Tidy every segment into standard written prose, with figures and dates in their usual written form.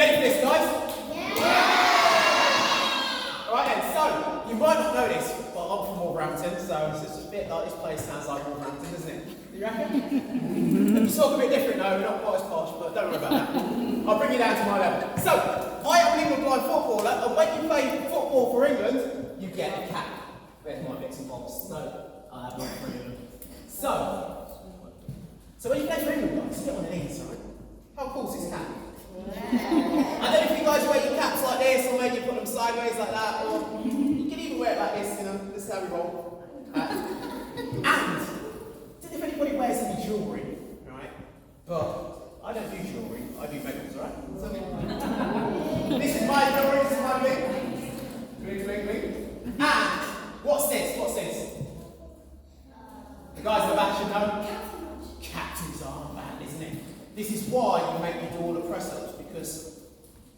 ready for this, guys? Alright then, so, you might not know this, but I'm from Wolverhampton, so it's just a bit like this place sounds like Wolverhampton, doesn't it? You reckon? We talk a bit different though, we're not quite as posh, but don't worry about that. I'll bring you down to my level. So, I am an England blind footballer, and when you play football for England, you get a cap. Where's my bits and bobs? No, I have one for England. So when you play for England, guys, get on the knees, right? How cool is this cap? I don't know if you guys wear your caps like this, or maybe you put them sideways like that, or you can even wear it like this, you know, this is how we roll. And, I don't know if anybody wears any jewellery, right? But I don't do jewellery, I do medals, right? So, this is my jewellery, this is my ring. Ring. And, what's this? The guys in the back should know. Captain's armband, isn't it? This is why you make me do all the press-ups, because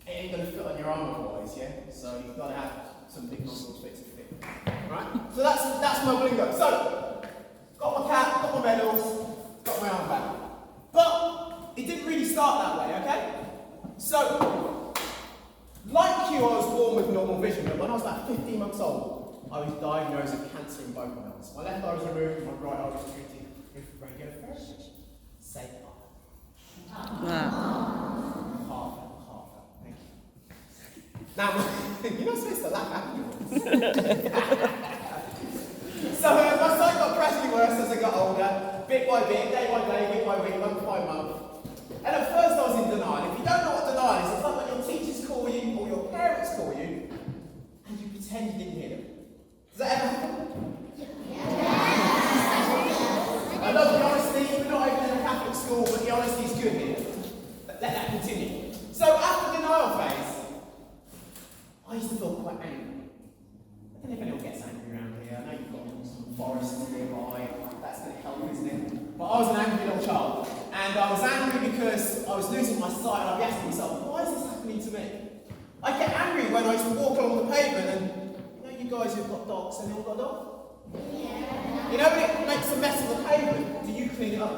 it ain't going to fit on your arm otherwise, yeah? So you've got to have some big muscles fit to fit. Right? So that's my blingo. So, got my cap, got my medals, got my armband. But it didn't really start that way, okay? So, like you, I was born with normal vision, but when I was about 15 months old, I was diagnosed with cancer in both my eyes. My left eye was removed, my right eye was treated with radiotherapy. Say half. Half. Thank you. Now, you're not supposed to laugh at me. So my sight got gradually worse as I got older, bit by bit, day by day, week by week, month by month. And at first I was in denial. If you don't know what denial is, it's like when your teachers call you or your parents call you and you pretend you didn't hear them. Does that ever happen? I love the honesty. We're not even in a Catholic school, but the honesty is good here. Let that continue. So after the denial phase, I used to feel quite angry. I don't know if anyone gets angry around here. I know you've got some forests nearby. That's going to help, isn't it? But I was an angry little child. And I was angry because I was losing my sight, and I'd be asking myself, why is this happening to me? I get angry when I used to walk along the pavement, and you guys who've got dogs, have you all got a dog? Yeah. You know when it makes a mess of the pavement, do you clean it up?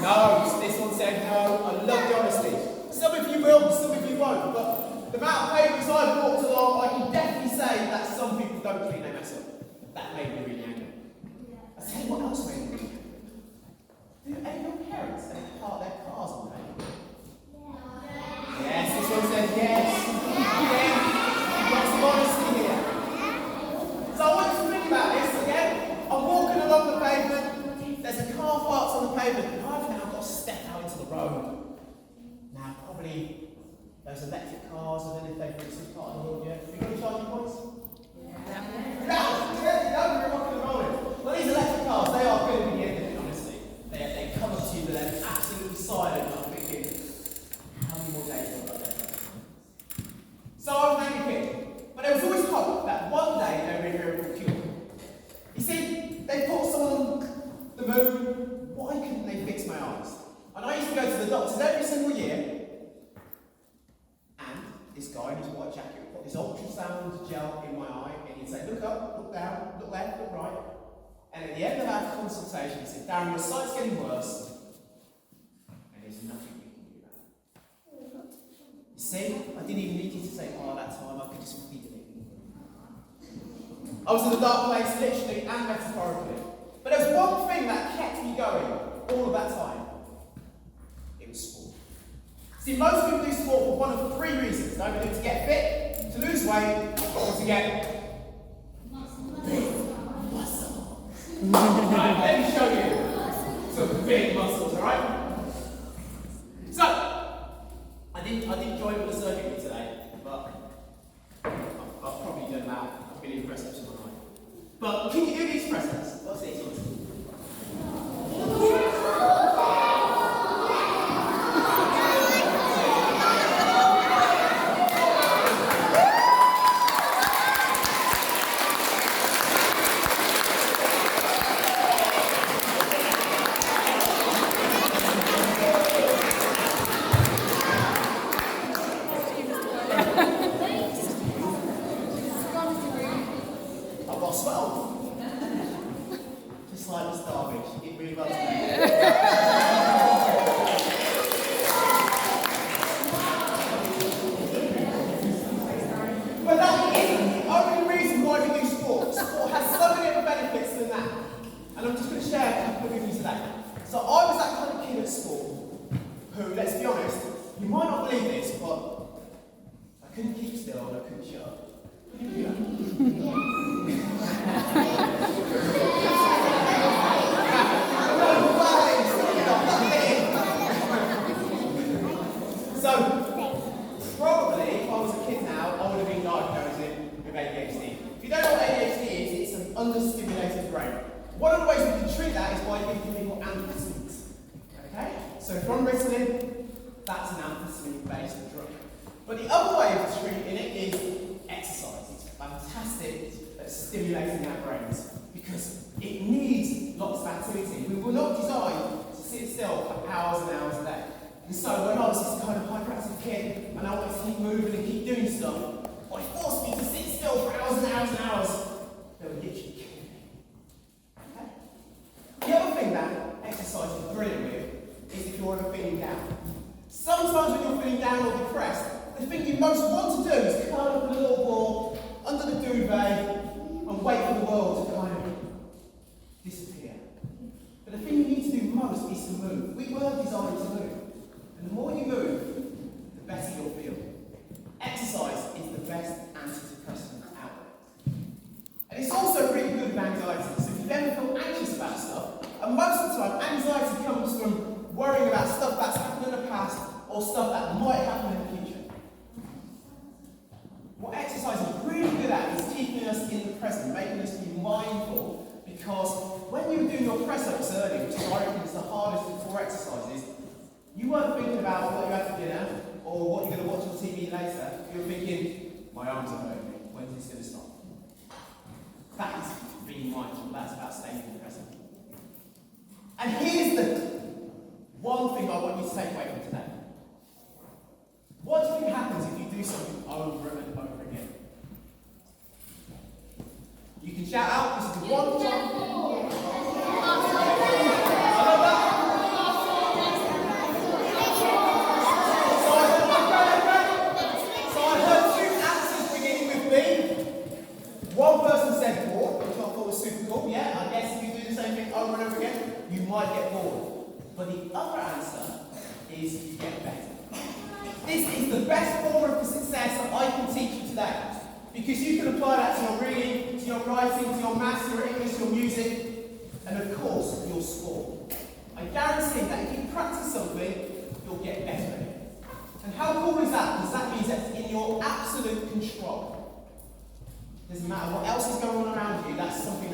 No, this one said no. I love the honesty. Some of you will, some of you won't, but the amount of pavements I've walked along, I can definitely say that some people don't clean their mess up. That made me really angry. I'll tell you what else made me really angry. Do any of your parents ever park their cars on the pavement? Yes, this one says yes. Honesty here. So I want you to think about this again. I'm walking along the pavement, there's a car parked on the pavement, and I've now got to step out into the road. Now, probably those electric cars, and then if they've reached part of the road yet, have you got any charging points? We're rocking and rolling. Well, these electric cars, they are good at the end of it, honestly. They come up to you, but they're absolutely silent, and I'm thinking, how many more days have I got left? So I was an angry kid. But there was always hope that one day they would be able to cure. You see, they put someone on the moon, why couldn't they fix my eyes? And I used to go to the doctors every single year, and this guy in his white jacket would put this ultrasound gel in my eye, and he'd say, look up, look down, look left, look right. And at the end of our consultation, he said, Darren, your sight's getting worse, and there's nothing you can do about it. You see, I didn't even need you to say, oh, that time, I could just feel it. I was in a dark place, literally and metaphorically. But there was one thing that kept me going all of that time. It was sport. See, most people do sport for one of three reasons. They either do it to get fit, to lose weight, or to get muscle. Right, let me show you some big muscles, alright? So, I didn't join with the surgery today, but I've probably done about a billion press-ups in my life. But can you do these press-ups? What's these ones? Just like And I'm just going to share a couple with you today. So I was that kind of kid at school who, let's be honest, you might not believe this, but I couldn't keep still and I couldn't shut up. So, probably if I was a kid now, I would have been diagnosed with ADHD. If you don't know what ADHD is, it's an understimulated brain. One of the ways we can treat that is by giving people amphetamines. Okay? So from Ritalin, that's an amphetamine-based drug. But the other way of treating it is exercise. It's fantastic at stimulating our brains because it needs lots of activity. We were not designed to sit still for hours and hours a day. And so when I was this kind of hyperactive kid and I wanted to keep moving and keep doing stuff, well, it forced me to sit still for hours and hours and hours. They were literally killing me. Okay? The other thing that exercise is brilliant with is if you're ever feeling down. Sometimes when you're feeling down or depressed, the thing you most want to do is curl up in a little ball under the duvet and wait for the world to kind of disappear. But the thing you need to do most is to move. We were designed to move. And the more you move, the better you'll feel. Exercise is the best antidepressant out there. And it's also really good with anxiety. So if you ever feel anxious about stuff, and most of the time anxiety comes from worrying about stuff that's happened in the past or stuff that might happen in the future. What exercise is really good at is keeping us in the present, making us be mindful, because when you were doing your press-ups earlier, which I reckon is the hardest of 4 exercises, you weren't thinking about what you had for dinner or what you're going to watch on TV later. You were thinking, my arms are hurting me, when's this going to stop? That is being mindful, that's about staying in the present. And here's the one thing I want you to take away from today. What do you think happens if you do something over and over again? You can shout out, this is the one time. I love that. So I heard 2 answers beginning with B. One person said bored, which I thought was super cool. Yeah, I guess if you do the same thing over and over again, you might get bored. But the other answer is you get better. This is the best formula for success that I can teach you today. Because you can apply that to your reading, to your writing, to your maths, your English, your music, and of course, your sport. I guarantee that if you practice something, you'll get better at it. And how cool is that? Because that means that's in your absolute control. Doesn't matter what else is going on around you, that's something